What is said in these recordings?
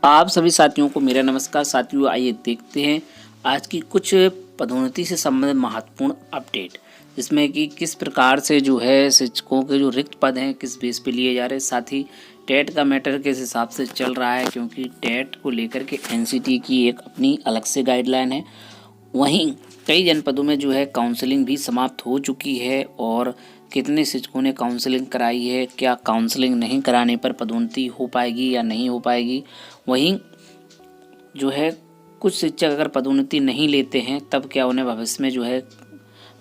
आप सभी साथियों को मेरा नमस्कार। साथियों, आइए देखते हैं आज की कुछ पदोन्नति से संबंधित महत्वपूर्ण अपडेट, जिसमें कि किस प्रकार से जो है शिक्षकों के जो रिक्त पद हैं किस बेस पे लिए जा रहे हैं। साथ ही टेट का मैटर किस हिसाब से चल रहा है, क्योंकि टेट को लेकर के एनसीटी की एक अपनी अलग से गाइडलाइन है। वहीं कई जनपदों में जो है काउंसलिंग भी समाप्त हो चुकी है और कितने शिक्षकों ने काउंसलिंग कराई है, क्या काउंसलिंग नहीं कराने पर पदोन्नति हो पाएगी या नहीं हो पाएगी। वहीं जो है कुछ शिक्षक अगर पदोन्नति नहीं लेते हैं तब क्या उन्हें भविष्य में जो है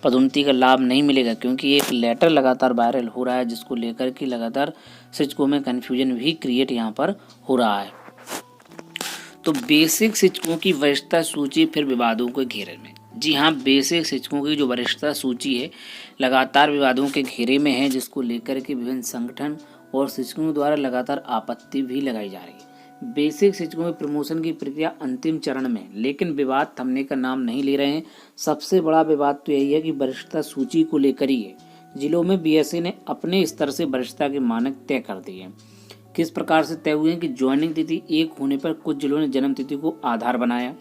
पदोन्नति का लाभ नहीं मिलेगा, क्योंकि एक लेटर लगातार वायरल हो रहा है जिसको लेकर के लगातार शिक्षकों में कन्फ्यूजन भी क्रिएट यहाँ पर हो रहा है। तो बेसिक शिक्षकों की वरिष्ठता सूची फिर विवादों के घेरे में। जी हाँ, बेसिक शिक्षकों की जो वरिष्ठता सूची है लगातार विवादों के घेरे में है, जिसको लेकर के विभिन्न संगठन और शिक्षकों द्वारा लगातार आपत्ति भी लगाई जा रही है। बेसिक शिक्षकों में प्रमोशन की प्रक्रिया अंतिम चरण में, लेकिन विवाद थमने का नाम नहीं ले रहे हैं। सबसे बड़ा विवाद तो यही है कि वरिष्ठता सूची को लेकर ही है। जिलों में बीएसए ने अपने स्तर से वरिष्ठता के मानक तय कर दिए हैं। किस प्रकार से तय हुए हैं कि ज्वाइनिंग तिथि 1 होने पर कुछ जिलों ने जन्म तिथि को आधार बनाया,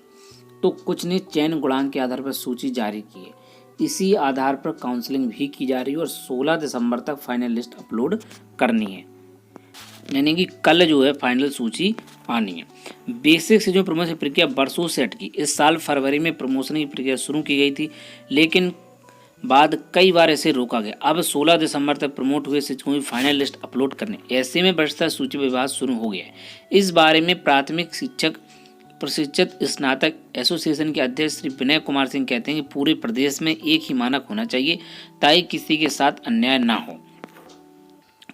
तो कुछ ने चयन गुणांक के आधार पर सूची जारी की है। इसी आधार पर काउंसलिंग भी की जा रही है और 16 दिसंबर तक फाइनल लिस्ट अपलोड करनी है, यानी कि कल जो है फाइनल सूची आनी है। बेसिक से जो प्रमोशन प्रक्रिया बरसों से अटकी, इस साल फरवरी में प्रमोशन की प्रक्रिया शुरू की गई थी, लेकिन बाद कई बार ऐसे रोका गया। अब 16 दिसंबर तक प्रमोट हुए शिक्षकों की फाइनल लिस्ट अपलोड करने, ऐसे में वरिष्ठता सूची विवाद शुरू हो गया है। इस बारे में प्राथमिक शिक्षक प्रशिक्षित स्नातक एसोसिएशन के अध्यक्ष श्री विनय कुमार सिंह कहते हैं कि पूरे प्रदेश में एक ही मानक होना चाहिए ताकि किसी के साथ अन्याय ना हो।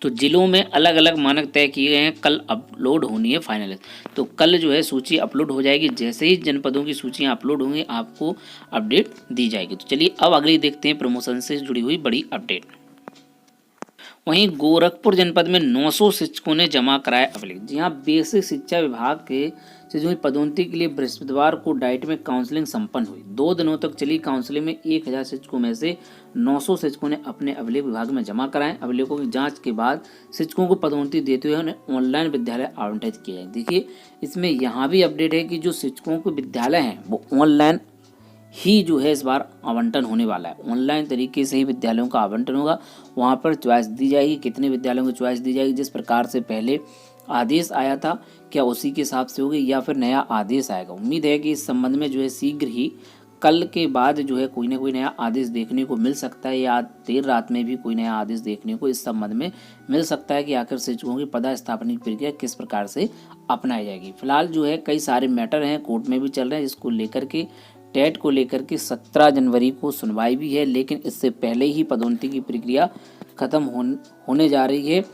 तो जिलों में अलग अलग मानक तय किए गए हैं, कल अपलोड होनी है फाइनल। तो कल जो है सूची अपलोड हो जाएगी। जैसे ही जनपदों की सूचियां अपलोड होंगी आपको अपडेट दी जाएगी। तो चलिए अब अगली देखते हैं प्रमोशन से जुड़ी हुई बड़ी अपडेट। वहीं गोरखपुर जनपद में 900 शिक्षकों ने जमा कराया अभिलेख। जी हाँ, बेसिक शिक्षा विभाग के से जो पदोन्नति के लिए बृहस्पतिवार को डाइट में काउंसलिंग संपन्न हुई। 2 दिनों तक चली काउंसलिंग में 1000 शिक्षकों में से 900 शिक्षकों ने अपने अभिलेख विभाग में जमा कराए। अभिलेखों की जांच के बाद शिक्षकों को पदोन्नति देते हुए उन्हें ऑनलाइन विद्यालय आवंटित किए जाए। देखिए, इसमें यहाँ भी अपडेट है कि जो शिक्षकों के विद्यालय हैं वो ऑनलाइन ही जो है इस बार आवंटन होने वाला है। ऑनलाइन तरीके से ही विद्यालयों का आवंटन होगा। वहाँ पर चॉइस दी जाएगी, कितने विद्यालयों को चॉइस दी जाएगी। जिस प्रकार से पहले आदेश आया था, क्या उसी के हिसाब से होगी या फिर नया आदेश आएगा। उम्मीद है कि इस संबंध में जो है शीघ्र ही कल के बाद जो है कोई ना कोई नया आदेश देखने को मिल सकता है, या देर रात में भी कोई नया आदेश देखने को इस संबंध में मिल सकता है कि आखिर शिक्षकों की पदस्थापना की प्रक्रिया किस प्रकार से अपनाई जाएगी। फिलहाल जो है कई सारे मैटर हैं, कोर्ट में भी चल रहे हैं, जिसको लेकर के टेट को लेकर के 17 जनवरी को सुनवाई भी है, लेकिन इससे पहले ही पदोन्नति की प्रक्रिया खत्म होने जा रही है।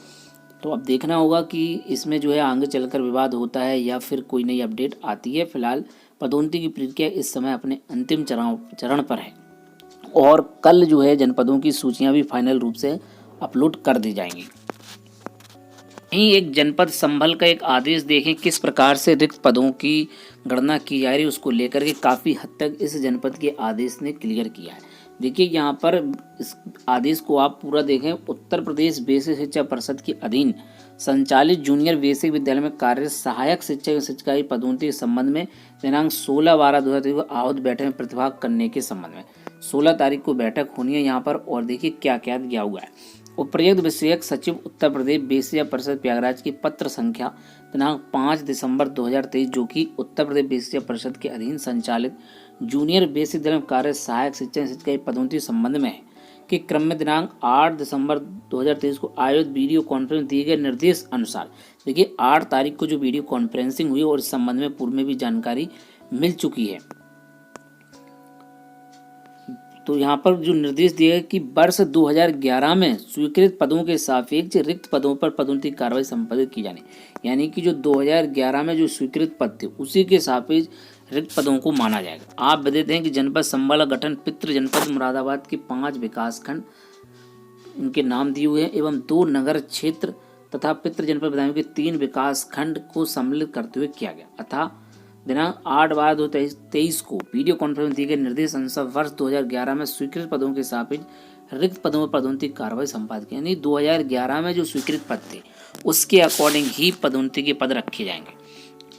तो अब देखना होगा कि इसमें जो है आगे चलकर विवाद होता है या फिर कोई नई अपडेट आती है। फिलहाल पदोन्नति की प्रक्रिया इस समय अपने अंतिम चरण पर है और कल जो है जनपदों की सूचियां भी फाइनल रूप से अपलोड कर दी जाएंगी। यहीं एक जनपद संभल का एक आदेश देखें किस प्रकार से रिक्त पदों की गणना की जा रही है, उसको लेकर के काफ़ी हद तक इस जनपद के आदेश ने क्लियर किया है। देखिए, यहाँ पर इस आदेश को आप पूरा देखें। उत्तर प्रदेश बेसिक शिक्षा परिषद के अधीन संचालित जूनियर बेसिक विद्यालय में कार्यरत सहायक शिक्षक एवं शिक्षिका की पदोन्नति के संबंध में दिनांक 16/12/2023 को आहूत बैठक में प्रतिभाग करने के संबंध में 16 तारीख को बैठक होनी है यहाँ पर। और देखिए क्या क्या दिया हुआ है। उपर्युक्त विषयक सचिव उत्तर प्रदेश बेसिक शिक्षा परिषद प्रयागराज की पत्र संख्या दिनांक 5 दिसंबर 2023, जो कि उत्तर प्रदेश बेसिक शिक्षा परिषद के अधीन संचालित जूनियर बेसिक विद्यालय में कार्यरत सहायक शिक्षक शिक्षिका की पदोन्नति संबंध में है के क्रम में दिनांक 8 दिसंबर 2023 को आयोजित वीडियो कॉन्फ्रेंस दिए गए निर्देश अनुसार, देखिए 8 तारीख को जो वीडियो कॉन्फ्रेंसिंग हुई और इस संबंध में पूर्व में भी जानकारी मिल चुकी है। तो यहाँ पर जो निर्देश दिए गए कि वर्ष 2011 में स्वीकृत पदों के सापेक्ष रिक्त पदों पर पदोन्नति कार्रवाई संपादित की जानी, यानी कि जो 2011 में जो स्वीकृत पद थे उसी के सापेक्ष रिक्त पदों को माना जाएगा। आप बता दें कि जनपद संबल का गठन पितृ जनपद मुरादाबाद के 5 विकासखंड उनके नाम दिए हुए हैं एवं 2 नगर क्षेत्र तथा पितृ जनपद बदायूं के 3 विकासखंड को सम्मिलित करते हुए किया गया। अतः दिनांक 8/12/2023 को वीडियो कॉन्फ्रेंस दिए गए निर्देश अनुसार वर्ष 2011 में स्वीकृत पदों के सापेक्ष रिक्त पदों पर पदोन्नति कार्रवाई संपादित की, यानी 2011 में जो स्वीकृत पद थे उसके अकॉर्डिंग ही पदोन्नति के पद रखे जाएंगे।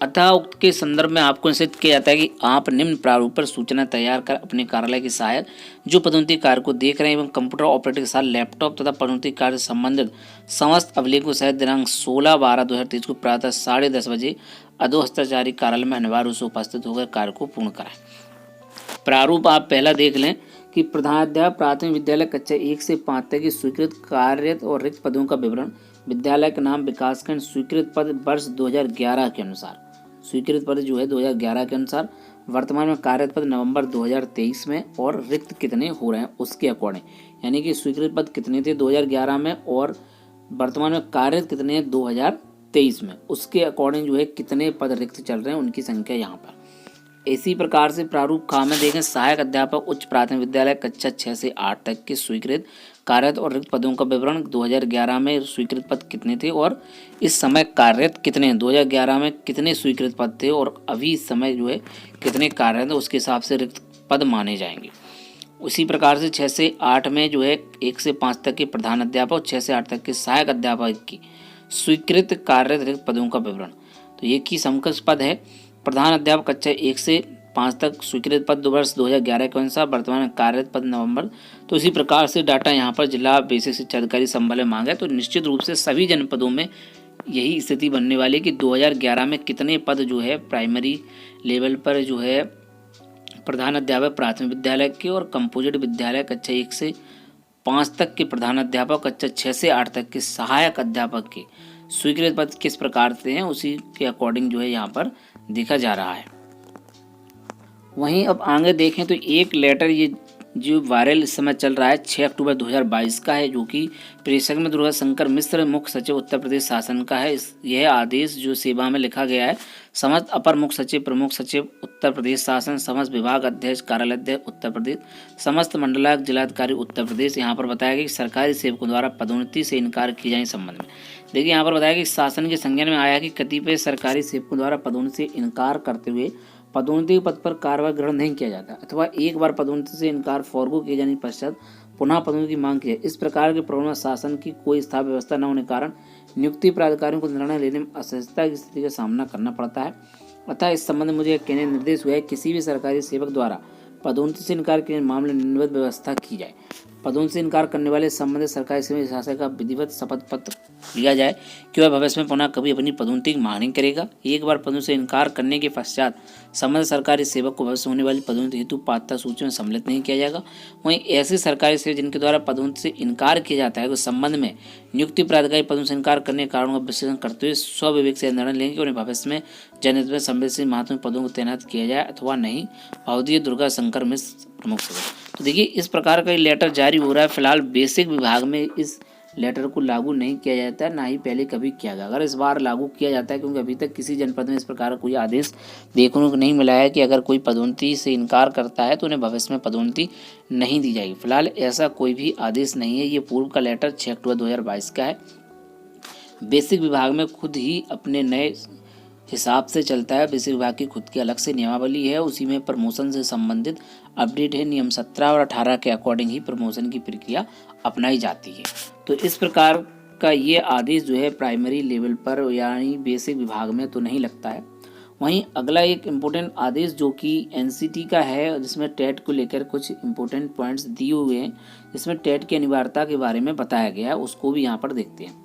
अतः उक्त के संदर्भ में आपको निश्चित किया जाता है कि आप निम्न प्रारूप पर सूचना तैयार कर अपने कार्यालय के सहायक जो पदोन्नति कार्य को देख रहे हैं एवं कंप्यूटर ऑपरेटर के साथ लैपटॉप तथा पदोन्नति कार्य से संबंधित समस्त अभिलेखों सहित दिनांक 16/12/2023 को प्रातः 10:30 बजे अधोहस्ताचारी कार्यालय में अनिवार्य रूप से उपस्थित होकर कार्य को पूर्ण कराएं। प्रारूप आप पहला देख लें कि प्रधानाध्यापक प्राथमिक विद्यालय कक्षा 1 से 5 तक की स्वीकृत कार्यरत और रिक्त पदों का विवरण, विद्यालय का नाम, विकासखंड, स्वीकृत पद वर्ष 2011 के अनुसार, स्वीकृत पद जो है 2011 के अनुसार, वर्तमान में कार्यरत पद नवंबर 2023 में और रिक्त कितने हो रहे हैं उसके अकॉर्डिंग, यानी कि स्वीकृत पद कितने थे 2011 में और वर्तमान में कार्यरत कितने हैं 2023 में, उसके अकॉर्डिंग जो है कितने पद रिक्त चल रहे हैं उनकी संख्या यहाँ पर। इसी प्रकार से प्रारूप खा में देखें सहायक अध्यापक उच्च प्राथमिक विद्यालय कक्षा 6 से 8 तक के स्वीकृत कार्यरत और रिक्त पदों का विवरण, 2011 में स्वीकृत पद कितने थे और इस समय कार्यरत कितने हैं, 2011 में कितने स्वीकृत पद थे और अभी इस समय जो है कितने कार्यरत है, उसके हिसाब से रिक्त पद माने जाएंगे। उसी प्रकार से 6 से 8 में जो है 1 से 5 तक के प्रधान अध्यापक, 6 से 8 तक के सहायक अध्यापक की स्वीकृत कार्यरत रिक्त पदों का विवरण, तो ये की समकक्ष पद है। प्रधान अध्यापक कक्षा 1 से 5 तक स्वीकृत पद वर्ष 2011 के अनुसार, वर्तमान में कार्यरत पद नवंबर। तो इसी प्रकार से डाटा यहाँ पर जिला बेसिक शिक्षा अधिकारी संबल में मांगा है। तो निश्चित रूप से सभी जनपदों में यही स्थिति बनने वाली है कि 2011 में कितने पद जो है प्राइमरी लेवल पर जो है प्रधान अध्यापक प्राथमिक विद्यालय के और कंपोजिट विद्यालय कक्षा 1 से 5 तक के प्रधान अध्यापक, कक्षा 6 से 8 तक के सहायक अध्यापक के स्वीकृत पद किस प्रकार से हैं उसी के अकॉर्डिंग जो है यहाँ पर देखा जा रहा है। वहीं अब आगे देखें तो एक लेटर ये जो वायरल इस समय चल रहा है 6 अक्टूबर 2022 का है, जो कि प्रेषक में दुर्गा शंकर मिश्र मुख्य सचिव उत्तर प्रदेश शासन का है। यह आदेश जो सेवा में लिखा गया है समस्त अपर मुख्य सचिव, प्रमुख सचिव उत्तर प्रदेश शासन, समस्त विभाग अध्यक्ष, कार्यालय अध्यक्ष उत्तर प्रदेश, समस्त मंडलायुक्त, जिलाधिकारी उत्तर प्रदेश। यहाँ पर बताया गया कि सरकारी सेवकों द्वारा पदोन्नति से इनकार किए जाने संबंध में देखिए यहाँ पर बताया कि शासन के संज्ञान में आया कि कतिपय सरकारी सेवकों द्वारा पदोन्नति से इनकार करते हुए पदोन्नति पद पर कार्रवाई ग्रहण नहीं किया जाता अथवा एक बार पदोन्नति से इनकार फॉरगो किए जाने पश्चात पुनः पदोन्नति की मांग की जाए। इस प्रकार के प्रॉब्लम शासन की कोई स्थायी व्यवस्था न होने के कारण नियुक्ति प्राधिकारियों को निर्णय लेने में असहजता की स्थिति का सामना करना पड़ता है। अतः इस संबंध में मुझे कहने निर्देश हुआ है किसी भी सरकारी सेवक द्वारा पदोन्नति से इनकार के मामले में निम्नवत व्यवस्था की जाए। पदोन्नति से इनकार करने वाले संबंधित सरकारी सेवक शासक का विधिवत शपथ पत्र लिया जाए कि वह भविष्य में पुनः कभी अपनी पदोन्नति की मांग नहीं करेगा। एक बार पदोन्नति से इनकार करने के पश्चात संबंधित सरकारी सेवक को भविष्य होने वाली पदोन्नति हेतु पात्रता सूची में सम्मिलित नहीं किया जाएगा। वहीं ऐसे सरकारी सेवक जिनके द्वारा पदोन्नति से इनकार किया जाता है उस संबंध में नियुक्ति प्राधिकारी पदोन्नति से इनकार करने के कारणों का विश्लेषण करते हुए स्वविवेक से निर्णय लेंगे कि उन्हें भविष्य में जनहित में संवेदनशील महत्वपूर्ण पदों को तैनात किया जाए अथवा नहीं। अवधि दुर्गा शंकर मिश्र प्रमुख सचिव। तो देखिए इस प्रकार का लेटर जारी हो रहा है। फिलहाल बेसिक विभाग में इस लेटर को लागू नहीं किया जाता है, ना ही पहले कभी किया गया। अगर इस बार लागू किया जाता है क्योंकि अभी तक किसी जनपद में इस प्रकार का कोई आदेश देखने को नहीं मिला है कि अगर कोई पदोन्नति से इनकार करता है तो उन्हें भविष्य में पदोन्नति नहीं दी जाएगी। फिलहाल ऐसा कोई भी आदेश नहीं है। ये पूर्व का लेटर 6 अक्टूबर 2022 का है। बेसिक विभाग में खुद ही अपने नए हिसाब से चलता है। बेसिक विभाग की खुद की अलग से नियमावली है, उसी में प्रमोशन से संबंधित अपडेट है। नियम 17 और 18 के अकॉर्डिंग ही प्रमोशन की प्रक्रिया अपनाई जाती है। तो इस प्रकार का ये आदेश जो है प्राइमरी लेवल पर यानी बेसिक विभाग में तो नहीं लगता है। वहीं अगला एक इम्पोर्टेंट आदेश जो कि एनसीटी का है, जिसमें टेट को लेकर कुछ इम्पोर्टेंट पॉइंट्स दिए हुए हैं, जिसमें टेट की अनिवार्यता के बारे में बताया गया है, उसको भी यहाँ पर देखते हैं।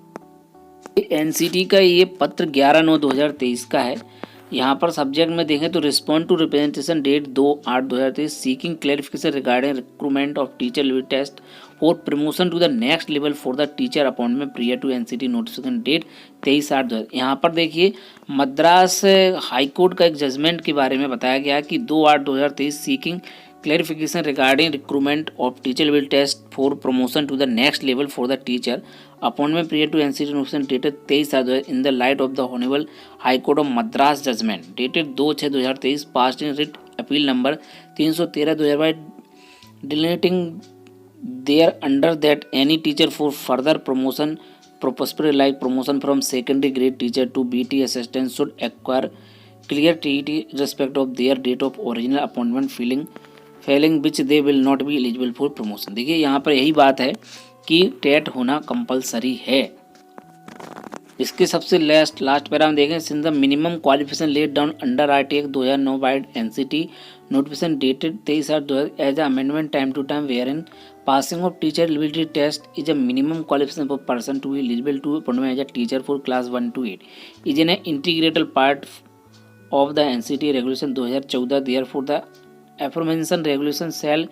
एनसीटी का ये पत्र 11/9/2023 का है। यहाँ पर सब्जेक्ट में देखें तो respond to representation date 2/8/2023 seeking clarification regarding recruitment of teacher level test for promotion to the next level for the teacher appointment prior to NCT notification date 23/8/2023। यहाँ पर देखिए मद्रास हाईकोर्ट का एक जजमेंट के बारे में बताया गया कि 2/8/2023 seeking clarification regarding recruitment of teacher level test for promotion to the next level for the teacher appointment prior to NCT notification dated 23 in the light of the Honorable High Court of Madras judgment dated 2/6/2023 passed in writ appeal number 313/2022 delineating there under that any teacher for further promotion prospective like promotion from secondary grade teacher to BT assistant should acquire clear TET respect of their date of original appointment failing which they will not be eligible for promotion। देखिए यहाँ पर यही बात है कि TET होना compulsory है। इसके सबसे लास्ट पैरा हम देखें, since the minimum qualification laid down under RT act 2009 by NCT notification dated 23/2000 as amendment time to time were in passing of teacher eligibility test is a minimum qualification for person to be eligible to appointment as a teacher for class 1 to 8 is an integral part of the NCT regulation 2014. Therefore the aforementioned regulation shall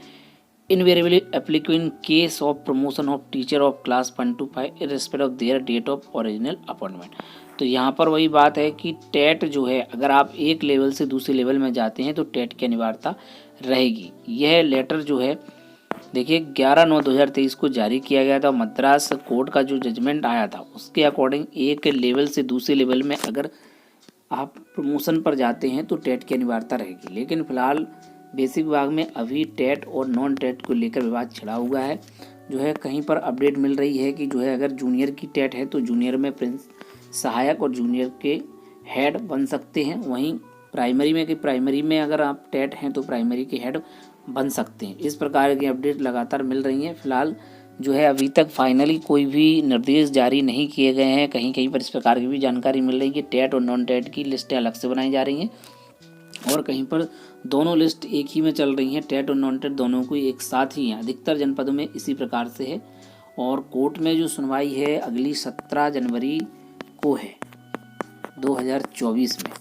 invariably applicable in case of promotion of teacher of class 1 to 5 irrespective of their date of original appointment. तो यहाँ पर वही बात है कि TET जो है, अगर आप एक लेवल से दूसरे लेवल में जाते हैं तो टेट की अनिवार्यता रहेगी। यह लेटर जो है देखिए 11/9/2023 को जारी किया गया था। मद्रास कोर्ट का जो जजमेंट आया था उसके अकॉर्डिंग एक लेवल से दूसरे लेवल में अगर आप प्रमोशन पर जाते हैं तो टेट की अनिवार्यता रहेगी। लेकिन फिलहाल बेसिक विभाग में अभी टेट और नॉन टेट को लेकर विवाद छिड़ा हुआ है। जो है कहीं पर अपडेट मिल रही है कि जो है अगर जूनियर की टेट है तो जूनियर में प्रिंस सहायक और जूनियर के हेड बन सकते हैं। वहीं प्राइमरी में अगर आप टेट हैं तो प्राइमरी के हेड बन सकते हैं। इस प्रकार की अपडेट लगातार मिल रही हैं। फिलहाल जो है अभी तक फाइनली कोई भी निर्देश जारी नहीं किए गए हैं। कहीं कहीं पर इस प्रकार की भी जानकारी मिल रही है कि टेट और नॉन टेट की लिस्टें अलग से बनाई जा रही हैं और कहीं पर दोनों लिस्ट एक ही में चल रही हैं। टेट और नॉन टेट दोनों को एक साथ ही हैं। अधिकतर जनपदों में इसी प्रकार से है और कोर्ट में जो सुनवाई है अगली 17 जनवरी को है 2024 में।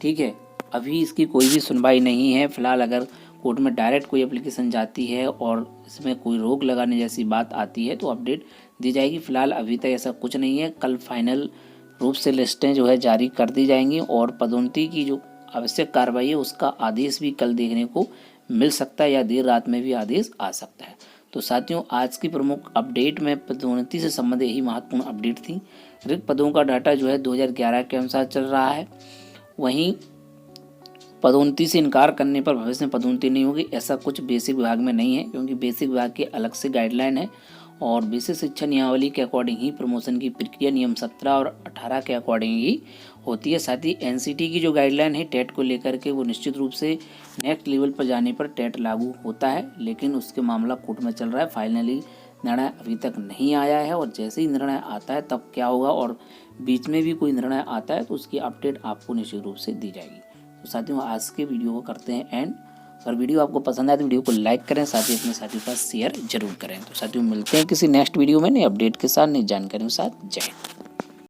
ठीक है, अभी इसकी कोई भी सुनवाई नहीं है। फिलहाल अगर कोर्ट में डायरेक्ट कोई एप्लीकेशन जाती है और इसमें कोई रोक लगाने जैसी बात आती है तो अपडेट दी जाएगी। फिलहाल अभी तक ऐसा कुछ नहीं है। कल फाइनल रूप से लिस्टें जो है जारी कर दी जाएंगी और पदोन्नति की जो आवश्यक कार्रवाई है उसका आदेश भी कल देखने को मिल सकता है या देर रात में भी आदेश आ सकता है। तो साथियों, आज की प्रमुख अपडेट में पदोन्नति से संबंधित यही महत्वपूर्ण अपडेट थी। रिक्त पदों का डाटा जो है 2011 के अनुसार चल रहा है। वहीं पदोन्नति से इनकार करने पर भविष्य में पदोन्नति नहीं होगी, ऐसा कुछ बेसिक विभाग में नहीं है, क्योंकि बेसिक विभाग के अलग से गाइडलाइन है और बेसिक शिक्षा नियमावली के अकॉर्डिंग ही प्रमोशन की प्रक्रिया नियम 17 और 18 के अकॉर्डिंग ही होती है। साथ ही एनसीटी की जो गाइडलाइन है टेट को लेकर के वो निश्चित रूप से नेक्स्ट लेवल पर जाने पर टेट लागू होता है, लेकिन उसके मामला कोर्ट में चल रहा है। फाइनली निर्णय अभी तक नहीं आया है और जैसे ही निर्णय आता है तब क्या होगा और बीच में भी कोई निर्णय आता है तो उसकी अपडेट आपको निश्चित रूप से दी जाएगी। तो साथियों, आज के वीडियो को करते हैं एंड। अगर वीडियो आपको पसंद आए तो वीडियो को लाइक करें, साथ ही अपने साथियों के साथ शेयर जरूर करें। तो साथियों, मिलते हैं किसी नेक्स्ट वीडियो में नई अपडेट के साथ, नई जानकारी के साथ। जय हिंद।